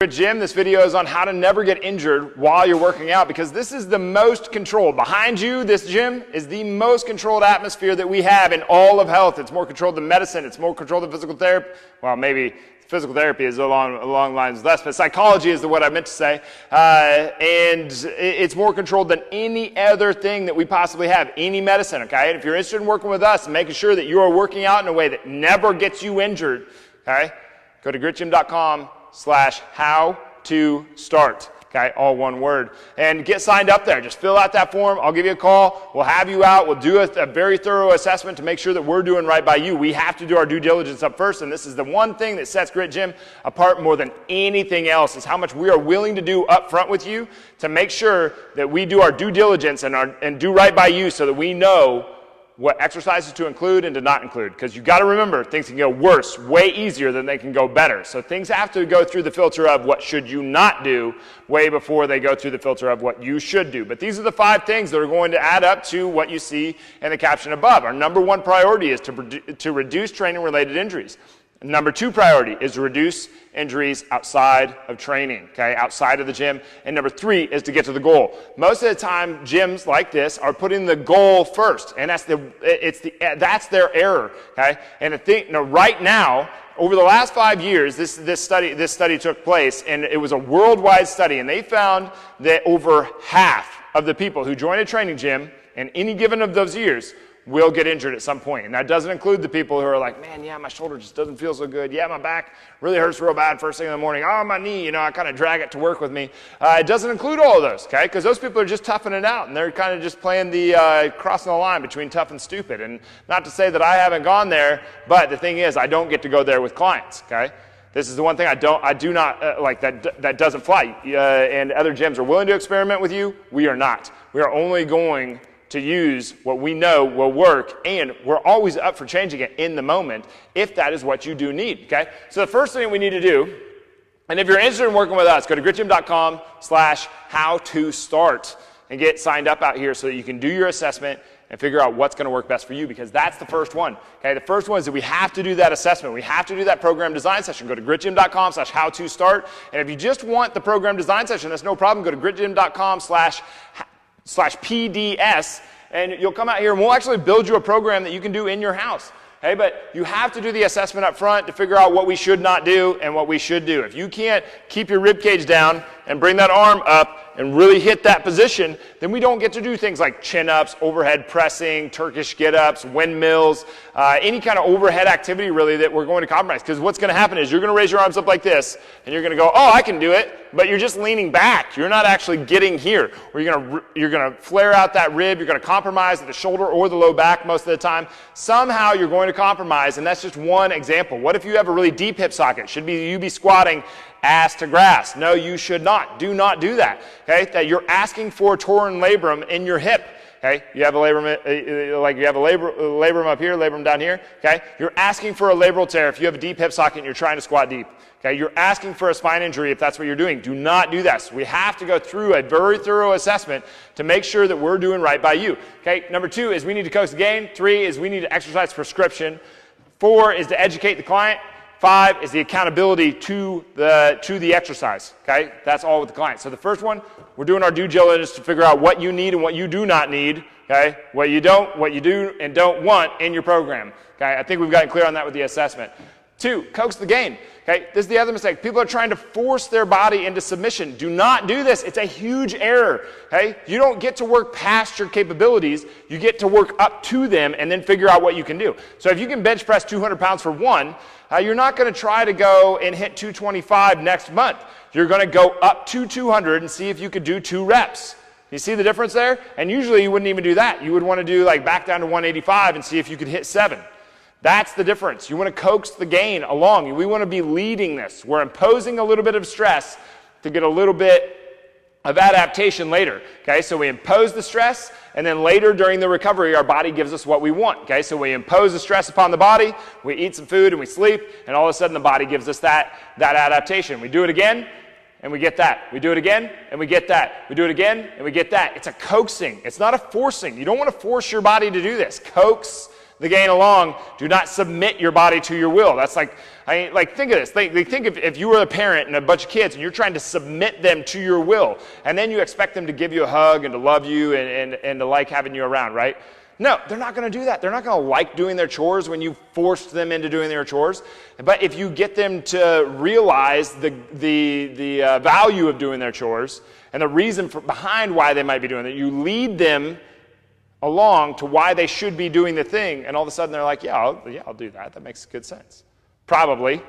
Gym, this video is on how to never get injured while you're working out, because this is the most controlled. Behind you, this gym is the most controlled atmosphere that we have in all of health. It's more controlled than medicine. It's more controlled than physical therapy. Well, maybe physical therapy is along lines less, but psychology is what I meant to say. And it's more controlled than any other thing that we possibly have, any medicine, okay? And if you're interested in working with us and making sure that you are working out in a way that never gets you injured, okay, go to gritgym.com/how-to-start. Okay, all one word. And get signed up there. Just fill out that form. I'll give you a call. We'll have you out. We'll do a very thorough assessment to make sure that we're doing right by you. We have to do our due diligence up first, and this is the one thing that sets Grit Gym apart more than anything else, is how much we are willing to do up front with you to make sure that we do our due diligence and do right by you, so that we know what exercises to include and to not include. Because you've got to remember, things can go worse way easier than they can go better. So things have to go through the filter of what should you not do way before they go through the filter of what you should do. But these are the 5 things that are going to add up to what you see in the caption above. Our number 1 priority is to reduce training-related injuries. Number 2 priority is to reduce injuries outside of training, okay, outside of the gym. And number 3 is to get to the goal. Most of the time, gyms like this are putting the goal first, and that's their error, okay. And right now, over the last 5 years, this study took place, and it was a worldwide study, and they found that over half of the people who join a training gym in any given of those years will get injured at some point. And that doesn't include the people who are like, man, yeah, my shoulder just doesn't feel so good. Yeah, my back really hurts real bad first thing in the morning. Oh, my knee, I kind of drag it to work with me. It doesn't include all of those, okay? Because those people are just toughing it out, and they're kind of just playing the crossing the line between tough and stupid. And not to say that I haven't gone there, but the thing is, I don't get to go there with clients, okay? This is the one thing I do not like, that doesn't fly. And other gyms are willing to experiment with you. We are not. We are only going to use what we know will work, and we're always up for changing it in the moment if that is what you do need, okay? So the first thing we need to do, and if you're interested in working with us, go to gritgym.com/how-to-start and get signed up out here so that you can do your assessment and figure out what's going to work best for you, because that's the first one, okay? The first one is that we have to do that assessment. We have to do that program design session. Go to gritgym.com/how-to-start, and if you just want the program design session, that's no problem. Go to gritgym.com/PDS, and you'll come out here and we'll actually build you a program that you can do in your house. Hey, but you have to do the assessment up front to figure out what we should not do and what we should do. If you can't keep your rib cage down and bring that arm up and really hit that position, then we don't get to do things like chin-ups, overhead pressing, Turkish get-ups, windmills, any kind of overhead activity really that we're going to compromise. Because what's going to happen is you're going to raise your arms up like this, and you're going to go, oh, I can do it, but you're just leaning back. You're not actually getting here. Or you're going to flare out that rib. You're going to compromise at the shoulder or the low back most of the time. Somehow you're going to compromise, and that's just one example. What if you have a really deep hip socket? Should you be squatting ass to grass? No, you should not. Do not do that, okay? That you're asking for torn labrum in your hip, okay? You have a labrum, like you have a labrum up here, labrum down here, okay? You're asking for a labral tear if you have a deep hip socket and you're trying to squat deep, okay? You're asking for a spine injury if that's what you're doing. Do not do that. So we have to go through a very thorough assessment to make sure that we're doing right by you, okay? Number 2 is we need to coach the game. 3 is we need to exercise prescription. 4 is to educate the client. 5 is the accountability to the exercise, okay? That's all with the client. So the first one, we're doing our due diligence to figure out what you need and what you do not need, okay? What you do and don't want in your program, okay? I think we've gotten clear on that with the assessment. 2, coax the gain, okay? This is the other mistake. People are trying to force their body into submission. Do not do this. It's a huge error, okay? You don't get to work past your capabilities. You get to work up to them and then figure out what you can do. So if you can bench press 200 pounds for one, you're not going to try to go and hit 225 next month. You're going to go up to 200 and see if you could do 2 reps. You see the difference there? And usually you wouldn't even do that. You would want to do like back down to 185 and see if you could hit 7. That's the difference. You want to coax the gain along. We want to be leading this. We're imposing a little bit of stress to get a little bit of adaptation later, okay? So we impose the stress, and then later during the recovery, our body gives us what we want, okay? So we impose the stress upon the body, we eat some food, and we sleep, and all of a sudden the body gives us that adaptation. We do it again, and we get that. We do it again, and we get that. We do it again, and we get that. It's a coaxing. It's not a forcing. You don't want to force your body to do this. Coax the gain along. Do not submit your body to your will. That's like think of this. Think if you were a parent and a bunch of kids and you're trying to submit them to your will, and then you expect them to give you a hug and to love you and to like having you around, right? No, they're not going to do that. They're not going to like doing their chores when you forced them into doing their chores. But if you get them to realize the value of doing their chores and the reason behind why they might be doing it, you lead them along to why they should be doing the thing, and all of a sudden they're like, yeah, I'll do that. That makes good sense. Probably.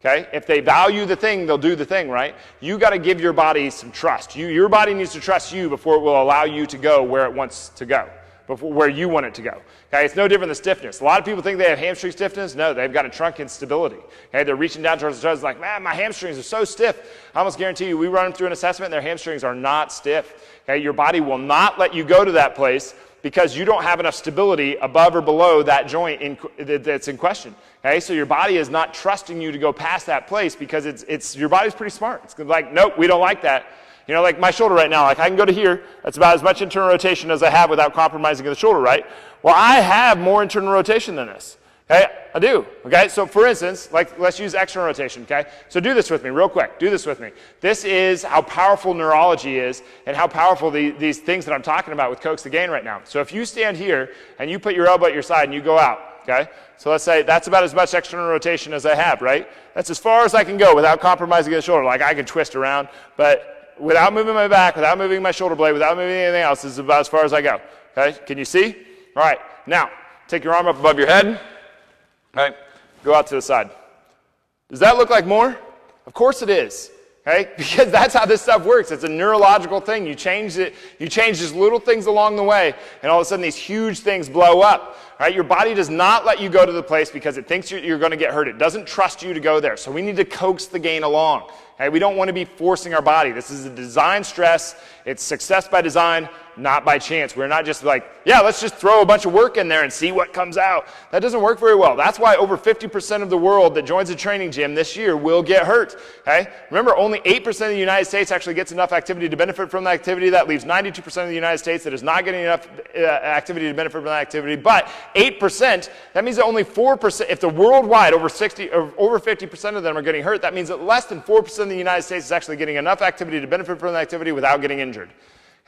Okay? If they value the thing, they'll do the thing, right? You got to give your body some trust. Your body needs to trust you before it will allow you to go where it wants to go. Before where you want it to go. Okay, it's no different than stiffness. A lot of people think they have hamstring stiffness. No, they've got a trunk instability. Okay, they're reaching down towards the toes like, man, my hamstrings are so stiff. I almost guarantee you, we run them through an assessment, and their hamstrings are not stiff. Okay, your body will not let you go to that place because you don't have enough stability above or below that joint that's in question. Okay, so your body is not trusting you to go past that place because your body's pretty smart. It's like, nope, we don't like that. You know, like my shoulder right now, like I can go to here. That's about as much internal rotation as I have without compromising the shoulder, right? Well, I have more internal rotation than this. Okay, I do. Okay, so for instance, like let's use external rotation. Okay, so do this with me real quick. Do this with me. This is how powerful neurology is and how powerful these things that I'm talking about with Coax the Gain right now. So if you stand here and you put your elbow at your side and you go out, okay, so let's say that's about as much external rotation as I have, right? That's as far as I can go without compromising the shoulder. Like I can twist around, but without moving my back, without moving my shoulder blade, without moving anything else, this is about as far as I go. Okay, can you see? All right, now take your arm up above your head. Okay, go out to the side. Does that look like more? Of course it is. Okay, because that's how this stuff works. It's a neurological thing. You change it. You change just little things along the way, and all of a sudden these huge things blow up. All right, your body does not let you go to the place because it thinks you're going to get hurt. It doesn't trust you to go there. So we need to coax the gain along. Okay, we don't want to be forcing our body. This is a design stress. It's success by design, not by chance. We're not just like, yeah, let's just throw a bunch of work in there and see what comes out. That doesn't work very well. That's why over 50% of the world that joins a training gym this year will get hurt. Okay? Remember, only 8% of the United States actually gets enough activity to benefit from the activity. That leaves 92% of the United States that is not getting enough activity to benefit from that activity. But 8%, that means that only 4%, if the worldwide over 50% of them are getting hurt, that means that less than 4% of the United States is actually getting enough activity to benefit from the activity without getting injured.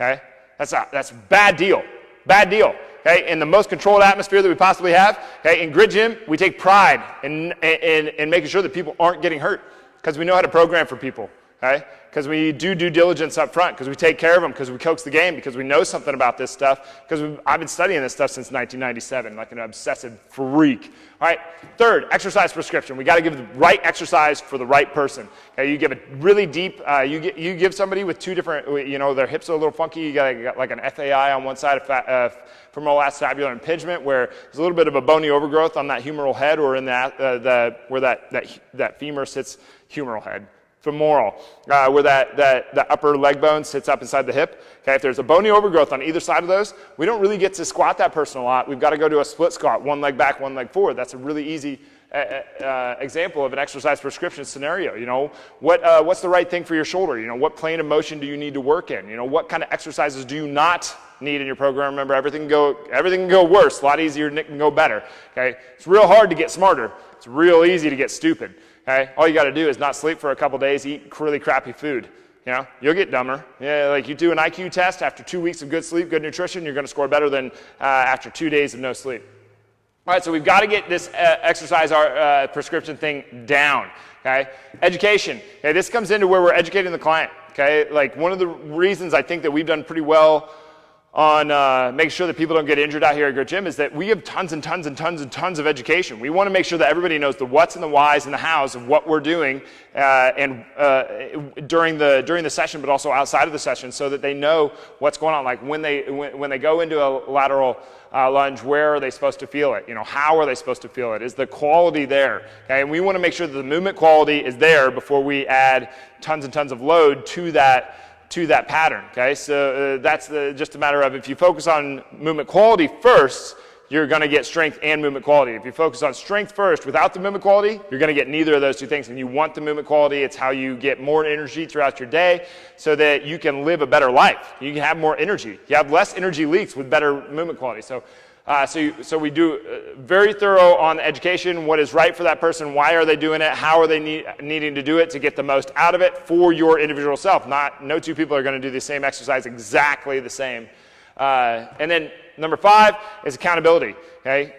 Okay? That's a bad deal. Bad deal. Okay? In the most controlled atmosphere that we possibly have, okay, in Grit Gym, we take pride in making sure that people aren't getting hurt because we know how to program for people. Okay? Because we do due diligence up front, because we take care of them, because we coax the game, because we know something about this stuff, because I've been studying this stuff since 1997, like an obsessive freak. All right, third, exercise prescription. We got to give the right exercise for the right person. Okay, you give a really deep, you give somebody with two different, their hips are a little funky, you got like an FAI on one side of femoral acetabular impingement, where there's a little bit of a bony overgrowth on that humeral head, or in where that femur sits, humeral head. Femoral, where that upper leg bone sits up inside the hip. Okay, if there's a bony overgrowth on either side of those, we don't really get to squat that person a lot. We've got to go to a split squat, one leg back, one leg forward. That's a really easy example of an exercise prescription scenario. What's the right thing for your shoulder? What plane of motion do you need to work in? What kind of exercises do you not need in your program? Remember, everything can go worse. A lot easier than it can go better. Okay, it's real hard to get smarter. It's real easy to get stupid. Okay? All you got to do is not sleep for a couple days, eat really crappy food. You'll get dumber. Yeah, like you do an IQ test after 2 weeks of good sleep, good nutrition, you're going to score better than after 2 days of no sleep. All right, so we've got to get this exercise prescription thing down. Okay? Education. Okay, this comes into where we're educating the client. Okay? Like one of the reasons I think that we've done pretty well on making sure that people don't get injured out here at Grit Gym is that we have tons and tons and tons and tons of education. We want to make sure that everybody knows the what's and the whys and the hows of what we're doing during the session, but also outside of the session, so that they know what's going on. Like when they go into a lateral lunge, where are they supposed to feel it? How are they supposed to feel it? Is the quality there? Okay, and we want to make sure that the movement quality is there before we add tons and tons of load to that pattern. Okay, so that's just a matter of, if you focus on movement quality first, you're going to get strength and movement quality. If you focus on strength first without the movement quality, you're going to get neither of those two things. And you want the movement quality. It's how you get more energy throughout your day so that you can live a better life. You can have more energy. You have less energy leaks with better movement quality. So So we do very thorough on the education, what is right for that person, why are they doing it, how are they needing to do it to get the most out of it for your individual self. No two people are going to do the same exercise exactly the same. And then number 5 is accountability. Okay,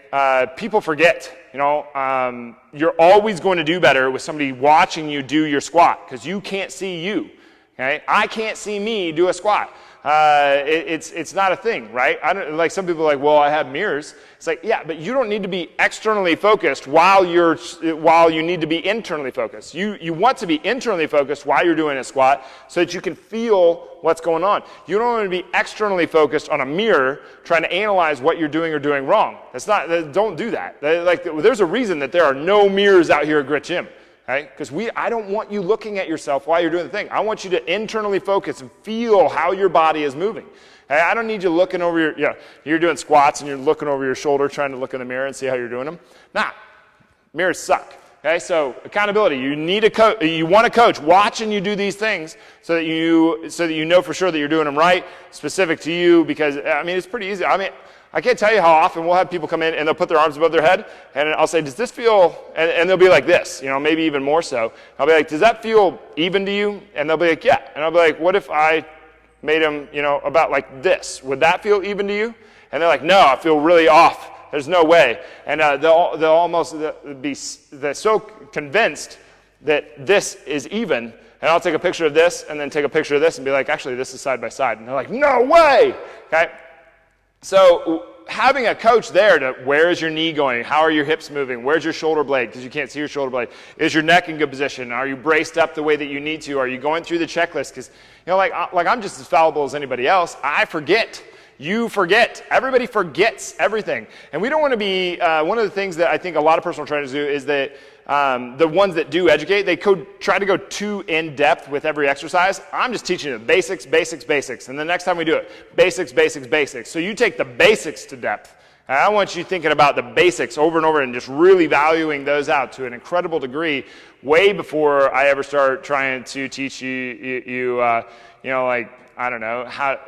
people forget. You're always going to do better with somebody watching you do your squat because you can't see you. Okay, I can't see me do a squat. It's not a thing, right? I don't, like some people are like, well, I have mirrors. It's like, yeah, but you don't need to be externally focused while you need to be internally focused. You want to be internally focused while you're doing a squat so that you can feel what's going on. You don't want to be externally focused on a mirror trying to analyze what you're doing or doing wrong. Don't do that. There's a reason that there are no mirrors out here at Grit Gym. Because I don't want you looking at yourself while you're doing the thing. I want you to internally focus and feel how your body is moving. I don't need you looking over you're doing squats and you're looking over your shoulder trying to look in the mirror and see how you're doing them. Nah, mirrors suck. Okay, so accountability. You want a coach watching you do these things so that you know for sure that you're doing them right, specific to you. Because it's pretty easy. I can't tell you how often we'll have people come in and they'll put their arms above their head and I'll say, does this feel, and they'll be like this, maybe even more so. I'll be like, does that feel even to you? And they'll be like, yeah. And I'll be like, what if I made them, about like this? Would that feel even to you? And they're like, no, I feel really off. There's no way. And they're so convinced that this is even. And I'll take a picture of this and then take a picture of this and be like, actually, this is side by side. And they're like, no way. Okay. So having a coach there to where is your knee going? How are your hips moving? Where's your shoulder blade? Because you can't see your shoulder blade. Is your neck in good position? Are you braced up the way that you need to? Are you going through the checklist? Because like I'm just as fallible as anybody else. I forget. You forget. Everybody forgets everything. And we don't want to be, one of the things that I think a lot of personal trainers do is that the ones that do educate, they try to go too in-depth with every exercise. I'm just teaching you the basics, basics, basics. And the next time we do it, basics, basics, basics. So you take the basics to depth. And I want you thinking about the basics over and over and just really valuing those out to an incredible degree way before I ever start trying to teach you I don't know, how...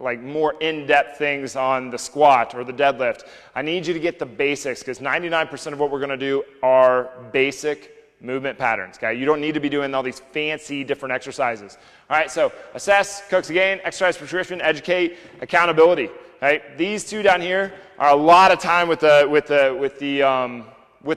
like more in-depth things on the squat or the deadlift. I need you to get the basics because 99% of what we're going to do are basic movement patterns. Okay, you don't need to be doing all these fancy different exercises. All right, so assess, coax again, exercise prescription, educate, accountability. Right, these two down here are a lot of time with the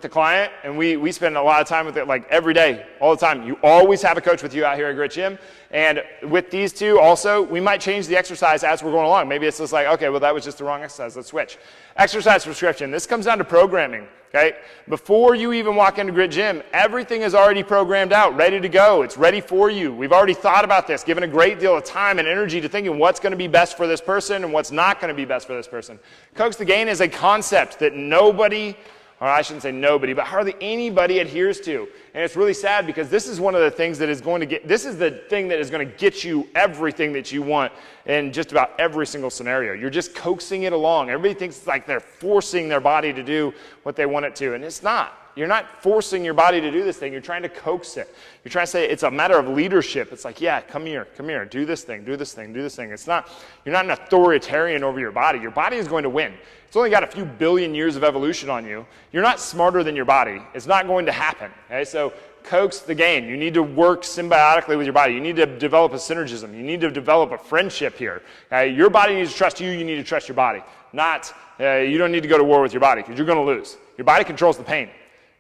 client, and we spend a lot of time with it like every day, all the time. You always have a coach with you out here at Grit Gym. And with these two also, we might change the exercise as we're going along. Maybe it's just like, okay, well, that was just the wrong exercise. Let's switch. Exercise prescription. This comes down to programming. Okay? Before you even walk into Grit Gym, everything is already programmed out, ready to go. It's ready for you. We've already thought about this, given a great deal of time and energy to thinking what's going to be best for this person and what's not going to be best for this person. Coax the Gain is a concept that nobody, or I shouldn't say nobody, but hardly anybody adheres to. And it's really sad because this is one of the things that is this is the thing that is going to get you everything that you want in just about every single scenario. You're just coaxing it along. Everybody thinks it's like they're forcing their body to do what they want it to, and it's not. You're not forcing your body to do this thing. You're trying to coax it. You're trying to say it's a matter of leadership. It's like, yeah, come here, do this thing, do this thing, do this thing. It's not, you're not an authoritarian over your body. Your body is going to win. It's only got a few billion years of evolution on you. You're not smarter than your body. It's not going to happen. Okay? So coax the gain. You need to work symbiotically with your body. You need to develop a synergism. You need to develop a friendship here. Your body needs to trust you. You need to trust your body. Not, you don't need to go to war with your body because you're going to lose. Your body controls the pain.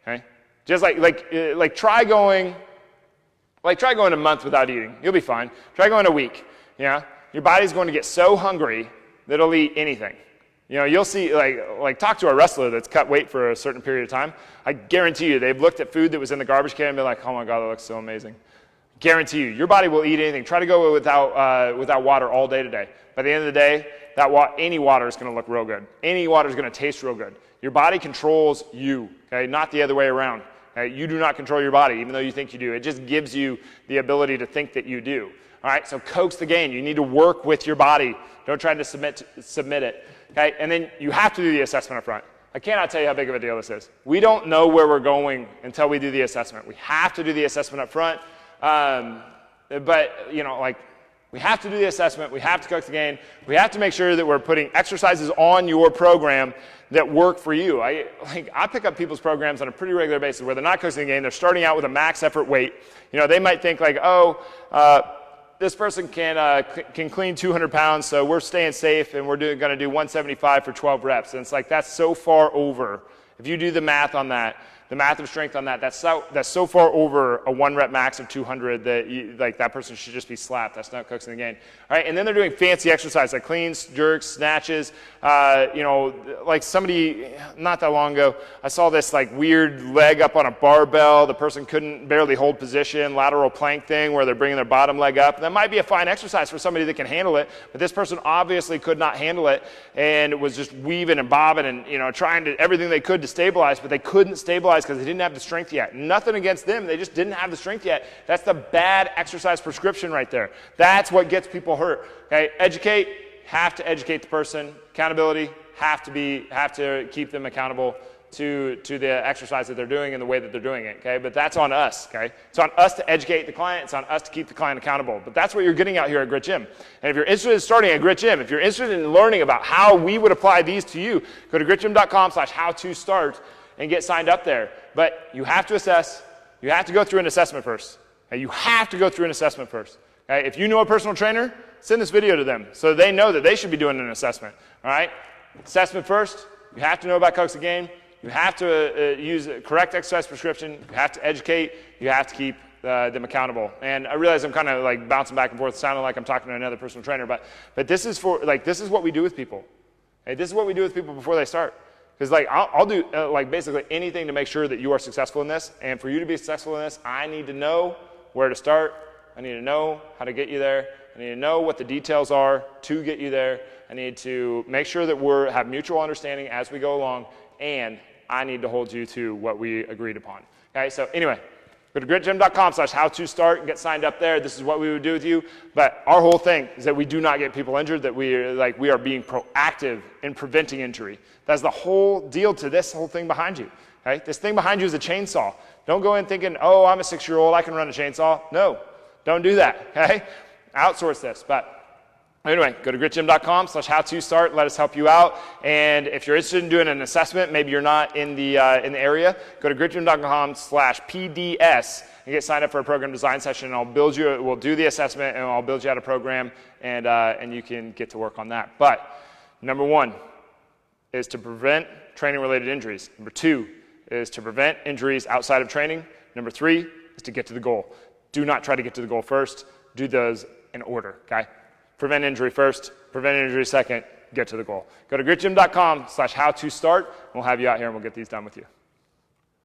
Okay? Just like try going a month without eating. You'll be fine. Try going a week. Yeah? Your body's going to get so hungry that it'll eat anything. You'll see, like talk to a wrestler that's cut weight for a certain period of time. I guarantee you, they've looked at food that was in the garbage can and been like, oh my God, that looks so amazing. Guarantee you, your body will eat anything. Try to go without water all day today. By the end of the day, any water is going to look real good. Any water is going to taste real good. Your body controls you, okay, not the other way around. Okay? You do not control your body, even though you think you do. It just gives you the ability to think that you do. All right, so coax the gain. You need to work with your body. Don't try to submit it. Okay, and then you have to do the assessment up front. I cannot tell you how big of a deal this is. We don't know where we're going until we do the assessment. We have to do the assessment up front. But We have to do the assessment. We have to coach the game. We have to make sure that we're putting exercises on your program that work for you. I pick up people's programs on a pretty regular basis where they're not coaching the game. They're starting out with a max effort weight. They might think like, this person can clean 200 pounds, so we're staying safe, and we're going to do 175 for 12 reps. And it's like, that's so far over. If you do the math on that, the math of strength on that, that's so far over a 1 rep max of 200 that that person should just be slapped. That's not coaching the game. All right, and then they're doing fancy exercise like cleans, jerks, snatches. Like somebody not that long ago, I saw this like weird leg up on a barbell. The person couldn't barely hold position, lateral plank thing where they're bringing their bottom leg up. That might be a fine exercise for somebody that can handle it, but this person obviously could not handle it and was just weaving and bobbing and trying to everything they could to stabilize, but they couldn't stabilize because they didn't have the strength yet. Nothing against them. They just didn't have the strength yet. That's the bad exercise prescription right there. That's what gets people hurt. Okay, educate, have to educate the person. Accountability, have to keep them accountable to the exercise that they're doing and the way that they're doing it. Okay, but that's on us. Okay, it's on us to educate the client. It's on us to keep the client accountable. But that's what you're getting out here at Grit Gym. And if you're interested in starting at Grit Gym, if you're interested in learning about how we would apply these to you, go to gritgym.com/how-to-start and get signed up there. But you have to assess. You have to go through an assessment first. Okay? You have to go through an assessment first. Okay? If you know a personal trainer, send this video to them so they know that they should be doing an assessment. All right? Assessment first. You have to know about coach the game. You have to use a correct exercise prescription. You have to educate. You have to keep them accountable. And I realize I'm kind of like bouncing back and forth, sounding like I'm talking to another personal trainer, but this is this is what we do with people. Okay? This is what we do with people before they start. Because I'll do basically anything to make sure that you are successful in this. And for you to be successful in this, I need to know where to start. I need to know how to get you there. I need to know what the details are to get you there. I need to make sure that we have mutual understanding as we go along. And I need to hold you to what we agreed upon. Okay, so anyway, go to gritgym.com/how-to-start and get signed up there. This is what we would do with you. But our whole thing is that we do not get people injured, that we are being proactive in preventing injury. That's the whole deal to this whole thing behind you. Okay? This thing behind you is a chainsaw. Don't go in thinking, oh, I'm a 6-year-old, I can run a chainsaw. No, don't do that. Okay? Outsource this. But anyway, go to gritgym.com/how-to-start. Let us help you out. And if you're interested in doing an assessment, maybe you're not in the area, go to gritgym.com/PDS and get signed up for a program design session. And we'll do the assessment, and I'll build you out a program, and you can get to work on that. But number 1 is to prevent training-related injuries. Number 2 is to prevent injuries outside of training. Number 3 is to get to the goal. Do not try to get to the goal first. Do those in order. Okay? Prevent injury first, prevent injury second, get to the goal. Go to gritgym.com/how-to-start, and we'll have you out here and we'll get these done with you.